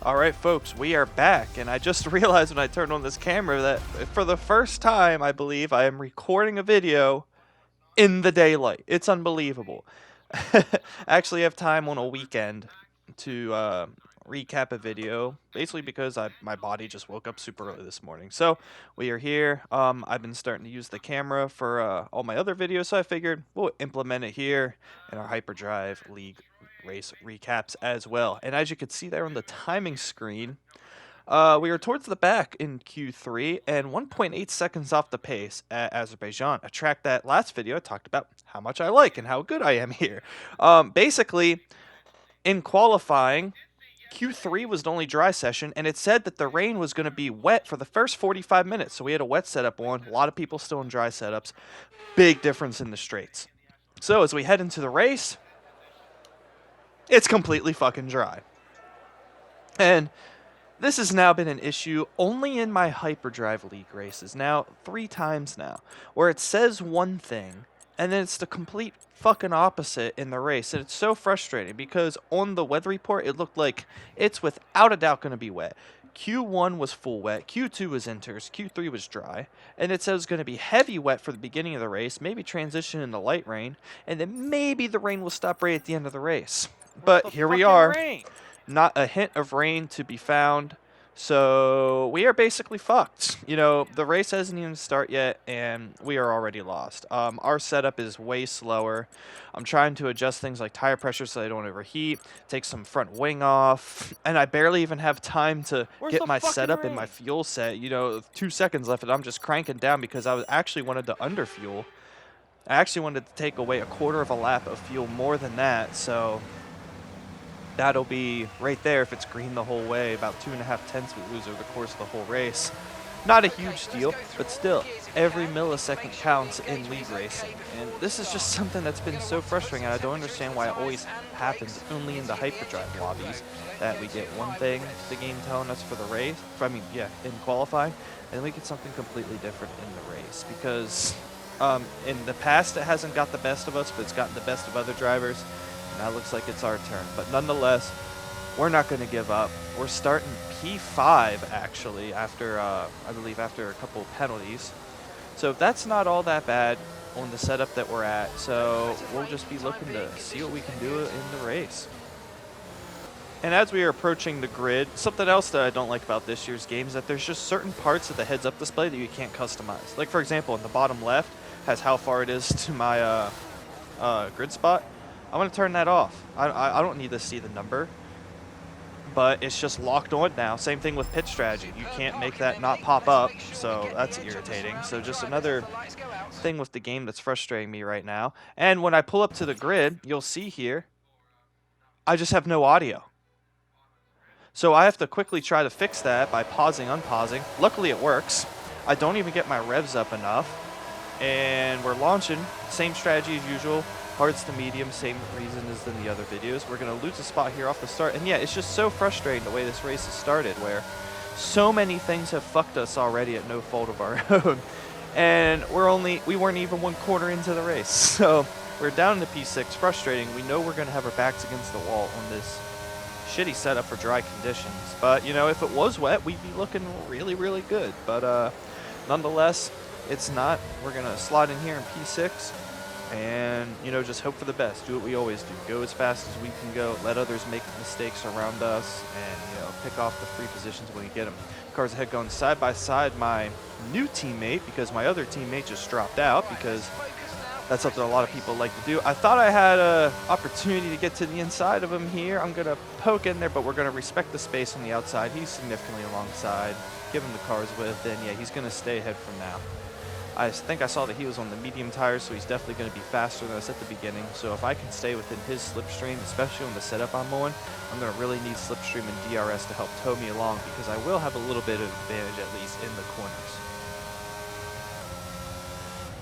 Alright folks, we are back, and I just realized when I turned on this camera that for the first time, I believe, I am recording a video in the daylight. It's unbelievable. I actually have time on a weekend to recap a video, basically because my body just woke up super early this morning. So we are here. I've been starting to use the camera for all my other videos, so I figured we'll implement it here in our Hyperdrive League race recaps as well. And as you can see there on the timing screen, we were towards the back in Q3 and 1.8 seconds off the pace at Azerbaijan, a track that last video I talked about how much I like and how good I am here. Basically, in qualifying, Q3 was the only dry session, and it said that the rain was going to be wet for the first 45 minutes. So we had a wet setup on, a lot of people still in dry setups. Big difference in the straights. So as we head into the race, it's completely fucking dry. And this has now been an issue only in my Hyperdrive League races, now 3 times now, where it says one thing, and then it's the complete fucking opposite in the race. And it's so frustrating because on the weather report, it looked like it's without a doubt going to be wet. Q1 was full wet, Q2 was inters, Q3 was dry, and it says it's going to be heavy wet for the beginning of the race, maybe transition into light rain, and then maybe the rain will stop right at the end of the race. But here we are. Not a hint of rain to be found. So we are basically fucked. You know, the race hasn't even started yet, and we are already lost. Our setup is way slower. I'm trying to adjust things like tire pressure so they don't overheat, take some front wing off, and I barely even have time to get my setup and my fuel set. You know, 2 seconds left, and I'm just cranking down because I actually wanted to underfuel. I actually wanted to take away a quarter of a lap of fuel more than that, so that'll be right there if it's green the whole way. About 2.5 tenths we lose over the course of the whole race. Not a huge deal, but still, every millisecond counts in league racing. And this is just something that's been so frustrating, and I don't understand why it always happens only in the Hyperdrive lobbies, that we get one thing, the game telling us for the race, in qualifying, and then we get something completely different in the race. Because in the past it hasn't got the best of us, but it's gotten the best of other drivers. Now looks like it's our turn, but nonetheless, we're not going to give up. We're starting P5 actually after I believe after a couple of penalties. So that's not all that bad on the setup that we're at. So we'll just be looking to see what we can do in the race. And as we are approaching the grid, something else that I don't like about this year's game is that there's just certain parts of the heads-up display that you can't customize. Like for example, in the bottom left has how far it is to my grid spot. I want to turn that off. I don't need to see the number, but it's just locked on now. Same thing with pit strategy. You can't make that not pop up, so that's irritating. So just another thing with the game that's frustrating me right now. And when I pull up to the grid, you'll see here, I just have no audio. So I have to quickly try to fix that by pausing, unpausing. Luckily it works. I don't even get my revs up enough. And we're launching, same strategy as usual. Hards to medium, same reason as in the other videos. We're going to lose a spot here off the start. And yeah, it's just so frustrating the way this race has started, where so many things have fucked us already at no fault of our own. And we weren't even 1 quarter into the race. So we're down to P6, frustrating. We know we're going to have our backs against the wall on this shitty setup for dry conditions. But, you know, if it was wet, we'd be looking really, really good. But nonetheless, it's not. We're going to slide in here in P6. And, you know, just hope for the best. Do what we always do. Go as fast as we can go. Let others make mistakes around us. And, you know, pick off the free positions when we get them. Cars ahead going side by side. My new teammate, because my other teammate just dropped out, because that's something a lot of people like to do. I thought I had an opportunity to get to the inside of him here. I'm going to poke in there, but we're going to respect the space on the outside. He's significantly alongside. Give him the car's width, and yeah, he's going to stay ahead from now. I think I saw that he was on the medium tires, so he's definitely going to be faster than us at the beginning. So if I can stay within his slipstream, especially on the setup I'm on, I'm going to really need slipstream and DRS to help tow me along, because I will have a little bit of advantage, at least in the corners.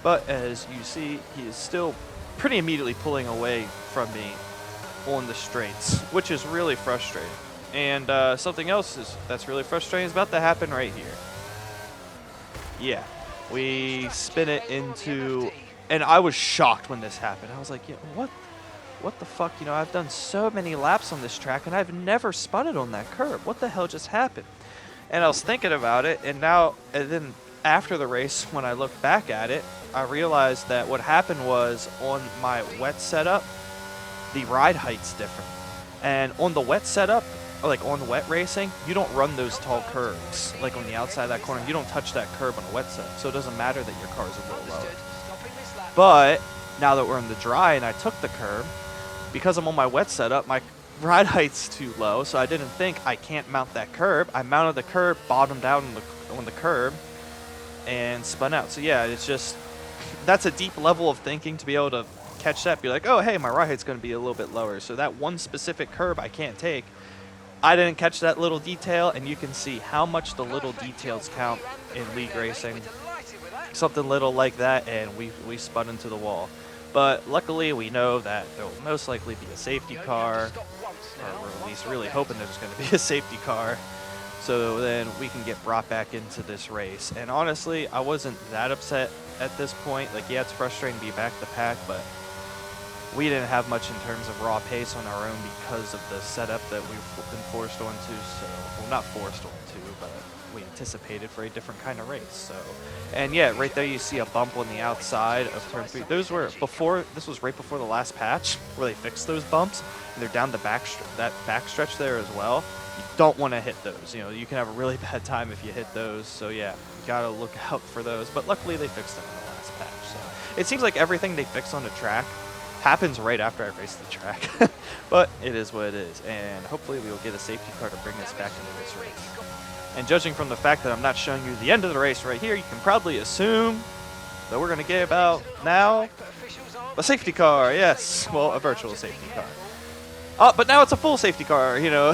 But as you see, he is still pretty immediately pulling away from me on the straights, which is really frustrating. And something else that's really frustrating is about to happen right here. Yeah. We spin it into, and I was shocked when this happened. I was like, yeah, what what the fuck, you know, I've done so many laps on this track and I've never spun it on that curb. What the hell just happened? And I was thinking about it, and then after the race, when I looked back at it, I realized that what happened was on my wet setup, the ride height's different. And on the wet setup, like on wet racing, you don't run those tall curves. Like on the outside of that corner, you don't touch that curb on a wet setup, so it doesn't matter that your car's a little lower. But now that we're in the dry and I took the curb, because I'm on my wet setup, my ride height's too low, so I didn't think I can't mount that curb. I mounted the curb, bottomed out on the curb, and spun out. So yeah, it's just, that's a deep level of thinking to be able to catch that, be like, oh hey, my ride height's going to be a little bit lower, so that one specific curb I can't take. I didn't catch that little detail, and you can see how much the little details count in league racing. Something little like that, and we spun into the wall. But luckily, we know that there will most likely be a safety car, or we're at least really hoping there's going to be a safety car, so then we can get brought back into this race. And honestly, I wasn't that upset at this point. Like, yeah, it's frustrating to be back to pack, but we didn't have much in terms of raw pace on our own because of the setup that we've been forced onto. So, well, not forced onto, but we anticipated for a different kind of race. So, and yeah, right there you see a bump on the outside of turn 3. Those were before, this was right before the last patch where they fixed those bumps, and they're down the that backstretch there as well. You don't want to hit those. You know, you can have a really bad time if you hit those. So yeah, you gotta look out for those. But luckily they fixed them in the last patch. So it seems like everything they fix on the track happens right after I race the track. But it is what it is, and hopefully we will get a safety car to bring us back into this race. And judging from the fact that I'm not showing you the end of the race right here, you can probably assume that we're going to get about now a safety car. Yes, well, a virtual safety car. Oh, but now it's a full safety car, you know.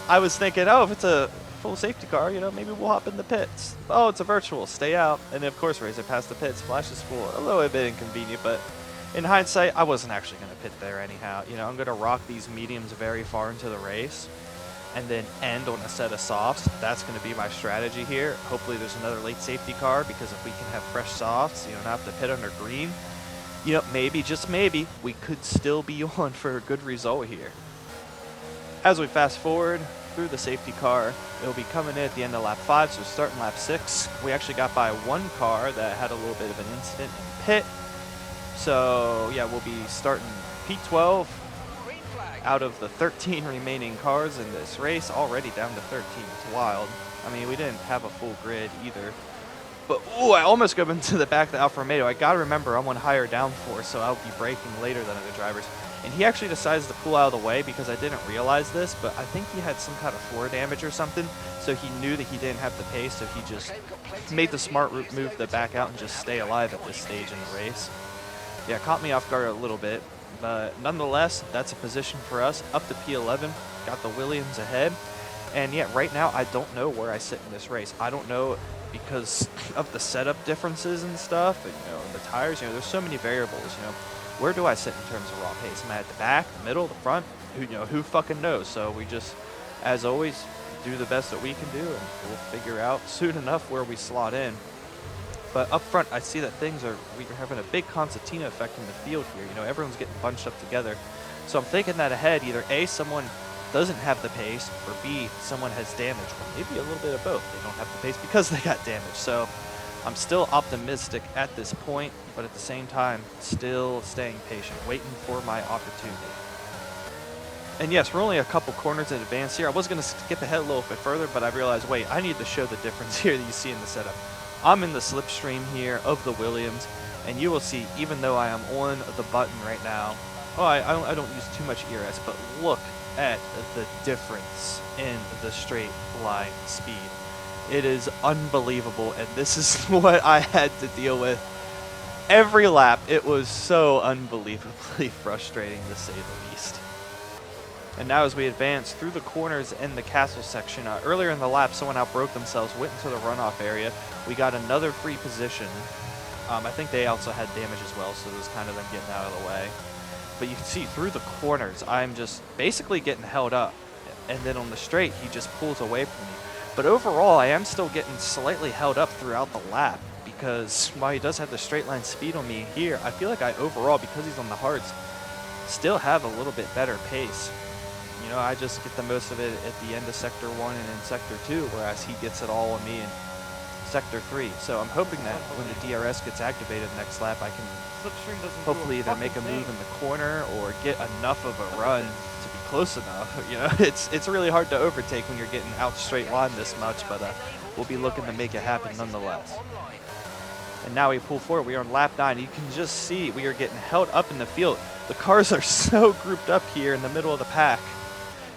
I was thinking, oh, if it's a full safety car, you know, maybe we'll hop in the pits. Oh, it's a virtual, stay out. And then, of course, race it past the pits, flash is full. A little bit inconvenient, but in hindsight, I wasn't actually going to pit there anyhow. You know, I'm going to rock these mediums very far into the race and then end on a set of softs. That's going to be my strategy here. Hopefully there's another late safety car, because if we can have fresh softs, you know, not have to pit under green, you know, maybe, just maybe, we could still be on for a good result here. As we fast forward through the safety car, it'll be coming in at the end of lap 5, so starting lap 6. We actually got by one car that had a little bit of an incident in pit. So yeah, we'll be starting P12 out of the 13 remaining cars in this race, already down to 13. It's wild. I mean, we didn't have a full grid either. But, ooh, I almost got into the back of the Alfa Romeo. I gotta remember I'm on higher downforce, so I'll be braking later than other drivers. And he actually decides to pull out of the way because I didn't realize this, but I think he had some kind of floor damage or something, so he knew that he didn't have the pace, so he just made the smart move to back out and just stay alive at this stage in the race. Yeah, caught me off guard a little bit, but nonetheless, that's a position for us. Up to P11, got the Williams ahead. And yeah, right now, I don't know where I sit in this race. I don't know, because of the setup differences and stuff, and, you know, the tires, you know, there's so many variables, you know. Where do I sit in terms of raw pace? Am I at the back, the middle, the front? Who fucking knows? So we just, as always, do the best that we can do, and we'll figure out soon enough where we slot in. But up front, I see that we're having a big concertina effect in the field here. You know, everyone's getting bunched up together. So I'm thinking that ahead, either A, someone doesn't have the pace, or B, someone has damage, or maybe a little bit of both. They don't have the pace because they got damage. So I'm still optimistic at this point, but at the same time, still staying patient, waiting for my opportunity. And yes, we're only a couple corners in advance here. I was going to skip ahead a little bit further, but I realized, wait, I need to show the difference here that you see in the setup. I'm in the slipstream here of the Williams, and you will see, even though I am on the button right now, oh, I don't use too much ERS, but look at the difference in the straight line speed. It is unbelievable, and this is what I had to deal with every lap. It was so unbelievably frustrating, to say the least. And now as we advance through the corners in the castle section, earlier in the lap, someone outbroke themselves, went into the runoff area. We got another free position. I think they also had damage as well, so it was kind of them getting out of the way. But you can see through the corners, I'm just basically getting held up. And then on the straight, he just pulls away from me. But overall, I am still getting slightly held up throughout the lap, because while he does have the straight line speed on me here, I feel like overall, because he's on the hards, still have a little bit better pace. You know, I just get the most of it at the end of Sector 1 and in Sector 2, whereas he gets it all on me in Sector 3. So I'm hoping that when the DRS gets activated next lap, I can hopefully either make a move in the corner or get enough of a run to be close enough. You know, it's really hard to overtake when you're getting out straight line this much, but we'll be looking to make it happen nonetheless. And now we pull forward. We are on lap 9. You can just see we are getting held up in the field. The cars are so grouped up here in the middle of the pack.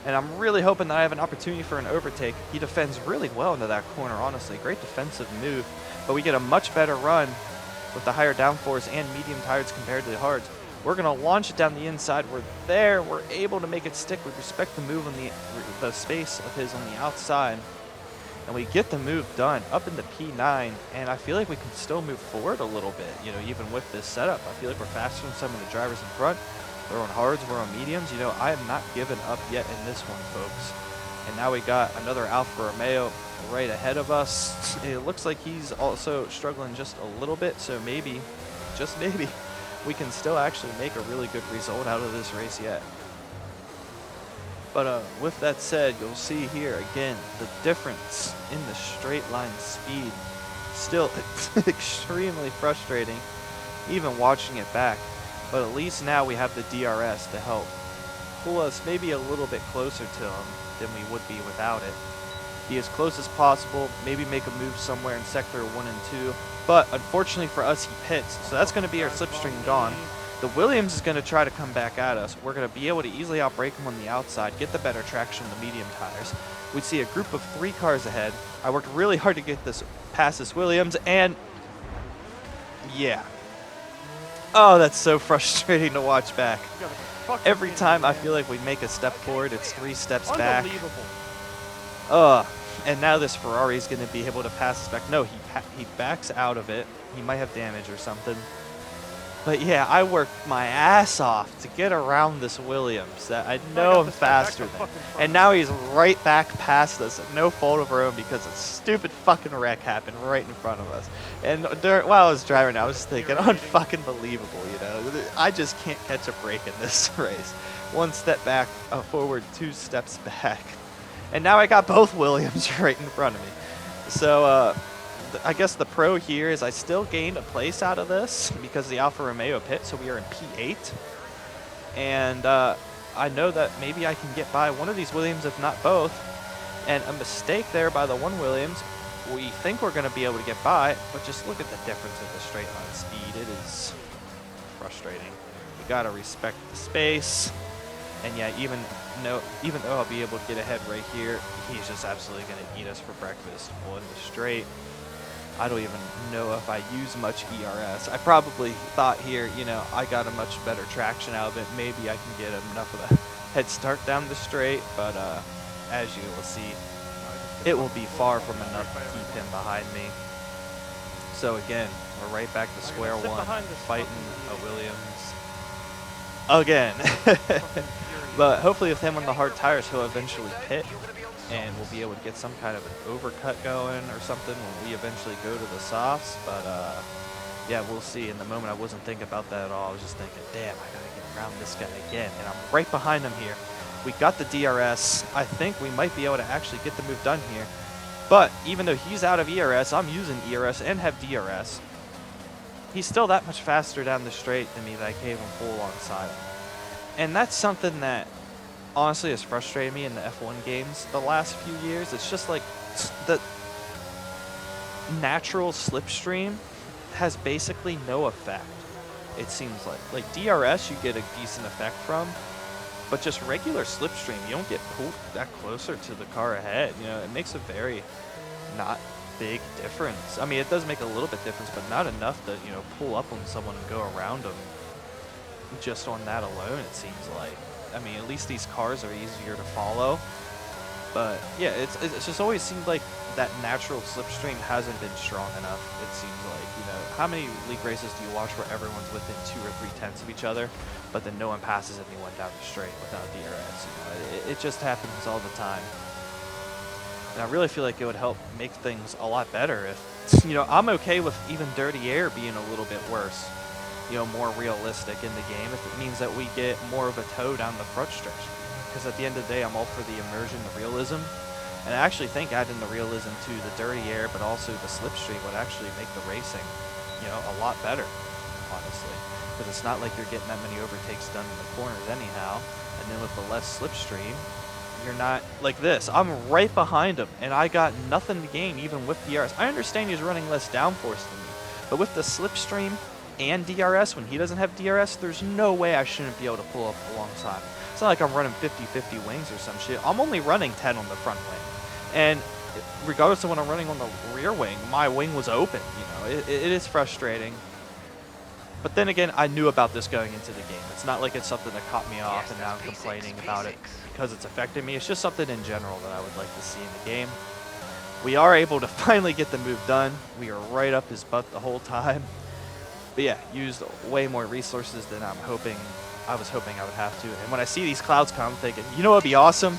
And I'm really hoping that I have an opportunity for an overtake. He defends really well into that corner, honestly. Great defensive move. But we get a much better run with the higher downforce and medium tires compared to the hards. We're going to launch it down the inside. We're there. We're able to make it stick with respect to move on the space of his on the outside. And we get the move done up into P9. And I feel like we can still move forward a little bit, you know, even with this setup. I feel like we're faster than some of the drivers in front. We're on hards, we're on mediums. You know, I am not giving up yet in this one, folks. And now we got another Alfa Romeo right ahead of us. It looks like he's also struggling just a little bit, so maybe, just maybe, we can still actually make a really good result out of this race yet. But with that said, you'll see here again the difference in the straight line speed. Still, it's extremely frustrating, even watching it back. But at least now we have the DRS to help pull us maybe a little bit closer to him than we would be without it. Be as close as possible, maybe make a move somewhere in Sector 1 and 2. But unfortunately for us, he pits. So that's going to be our slipstream gone. The Williams is going to try to come back at us. We're going to be able to easily outbrake him on the outside, get the better traction on the medium tires. We see a group of 3 cars ahead. I worked really hard to get this past this Williams, and yeah. Oh, that's so frustrating to watch back. Every time I feel like we make a step forward, it's 3 steps back. And now this Ferrari is going to be able to pass us back. No, he backs out of it. He might have damage or something. But yeah, I worked my ass off to get around this Williams that I know I'm faster than. And now he's right back past us, no fault of our own, because a stupid fucking wreck happened right in front of us. And while I was driving, I was thinking, unfucking believable, you know. I just can't catch a break in this race. 1 step back, forward, 2 steps back. And now I got both Williams right in front of me. So, I guess the pro here is I still gained a place out of this because the Alfa Romeo pit, so we are in P8. And I know that maybe I can get by one of these Williams, if not both. And a mistake there by the one Williams, we think we're going to be able to get by, but just look at the difference in the straight line speed. It is frustrating. We got to respect the space. And yeah, even though I'll be able to get ahead right here, he's just absolutely going to eat us for breakfast. Well, in the straight, I don't even know if I use much ERS. I probably thought here, you know, I got a much better traction out of it. Maybe I can get enough of a head start down the straight, but as you will see, it will be far from enough to keep him behind me. So again, we're right back to square one, fighting a Williams again. But hopefully with him on the hard tires, he'll eventually pit, and we'll be able to get some kind of an overcut going or something when we eventually go to the softs. But yeah, we'll see. In the moment, I wasn't thinking about that at all. I was just thinking, damn, I gotta get around this guy again. And I'm right behind him here. We got the DRS. I think we might be able to actually get the move done here. But even though he's out of ERS, I'm using ERS and have DRS. He's still that much faster down the straight than me that I gave him full alongside. And that's something that honestly has frustrated me in the F1 games the last few years. It's just like the natural slipstream has basically no effect, it seems like. Like DRS you get a decent effect from, but just regular slipstream, you don't get pulled that closer to the car ahead. You know, it makes a very not big difference. I mean, it does make a little bit difference, but not enough to, you know, pull up on someone and go around them just on that alone, it seems like. I mean, at least these cars are easier to follow. But yeah, it's just always seemed like that natural slipstream hasn't been strong enough, it seems like. You know, how many league races do you watch where everyone's within 2 or 3 tenths of each other, but then no one passes anyone down the straight without DRS? You know, it just happens all the time. And I really feel like it would help make things a lot better if, you know, I'm okay with even dirty air being a little bit worse. more realistic in the game, if it means that we get more of a toe down the front stretch. Because at the end of the day, I'm all for the immersion, the realism. And I actually think adding the realism to the dirty air, but also the slipstream would actually make the racing, a lot better, honestly. Because it's not like you're getting that many overtakes done in the corners anyhow. And then with the less slipstream, you're not like this. I'm right behind him, and I got nothing to gain even with DRS. I understand he's running less downforce than me, but with the slipstream and DRS, when he doesn't have DRS, there's no way I shouldn't be able to pull up alongside him. It's not like I'm running 50-50 wings or some shit. I'm only running 10 on the front wing. And regardless of when I'm running on the rear wing, my wing was open. It is frustrating. But then again, I knew about this going into the game. It's not like it's something that caught me off and now I'm complaining about it because it's affecting me. It's just something in general that I would like to see in the game. We are able to finally get the move done. We are right up his butt the whole time. But yeah, used way more resources than I was hoping I would have to. And when I see these clouds come, I'm thinking, what would be awesome?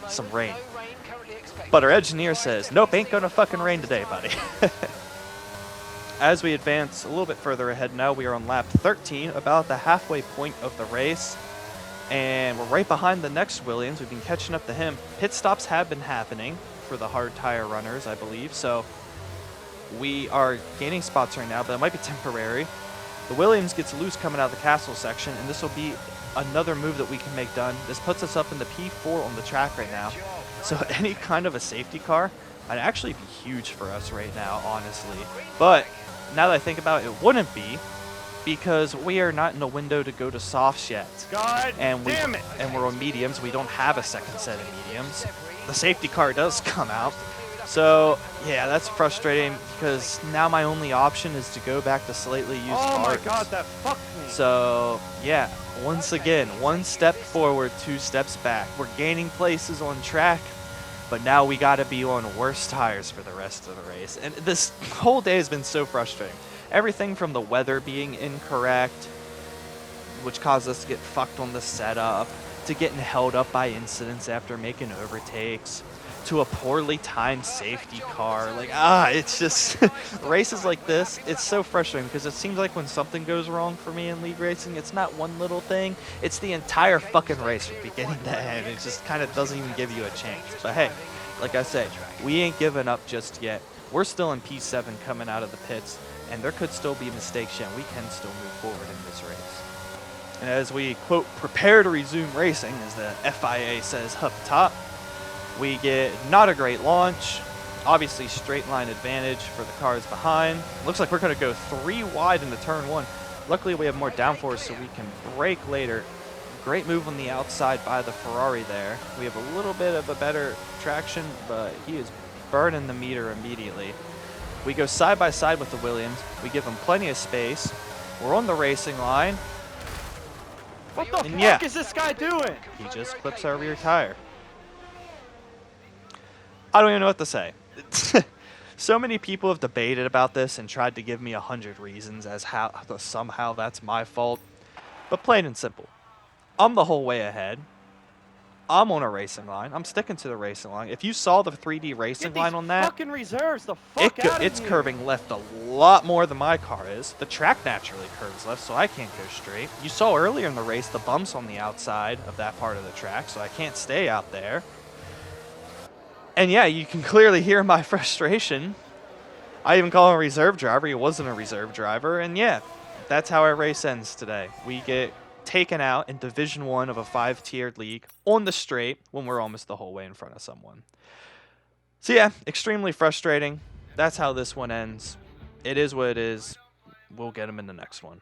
Some rain. But our engineer says, nope, ain't gonna fucking rain today, buddy. As we advance a little bit further ahead now, we are on lap 13, about the halfway point of the race. And we're right behind the next Williams. We've been catching up to him. Pit stops have been happening for the hard tire runners, I believe. So we are gaining spots right now, but it might be temporary. The Williams gets loose coming out of the castle section, and this will be another move that we can make done. This puts us up in the P4 on the track right now. So any kind of a safety car would actually be huge for us right now, honestly. But now that I think about it, it wouldn't be, because we are not in a window to go to softs yet. And we're on mediums. We don't have a second set of mediums. The safety car does come out. So, yeah, that's frustrating because now my only option is to go back to slightly used cars. Oh my god, that fucked me. So, yeah, once again, one step forward, 2 steps back. We're gaining places on track, but now we got to be on worse tires for the rest of the race. And this whole day has been so frustrating. Everything from the weather being incorrect, which caused us to get fucked on the setup, to getting held up by incidents after making overtakes, to a poorly timed safety car. It's just races like this, it's so frustrating because it seems like when something goes wrong for me in league racing, it's not one little thing, it's the entire fucking race from beginning to end. It just kind of doesn't even give you a chance. But hey, like I say, we ain't giving up just yet. We're still in P7 coming out of the pits, and there could still be mistakes yet. We can still move forward in this race. And as we, quote, prepare to resume racing, as the FIA says up top, we get not a great launch. Obviously, straight line advantage for the cars behind. Looks like we're going to go 3 wide into turn 1. Luckily, we have more downforce, so we can brake later. Great move on the outside by the Ferrari there. We have a little bit of a better traction, but he is burning the meter immediately. We go side by side with the Williams. We give him plenty of space. We're on the racing line. What the fuck is this guy doing? He just clips our rear tire. I don't even know what to say. So many people have debated about this and tried to give me 100 reasons as how somehow that's my fault. But plain and simple, I'm the whole way ahead. I'm on a racing line. I'm sticking to the racing line. If you saw the 3D racing line on that, fucking reserves the fuck out of it's here. curving left a lot more than my car is. The track naturally curves left, so I can't go straight. You saw earlier in the race the bumps on the outside of that part of the track, so I can't stay out there. And yeah, you can clearly hear my frustration. I even call him a reserve driver. He wasn't a reserve driver. And yeah, that's how our race ends today. We get taken out in Division 1 of a 5-tiered league on the straight when we're almost the whole way in front of someone. So yeah, extremely frustrating. That's how this one ends. It is what it is. We'll get him in the next one.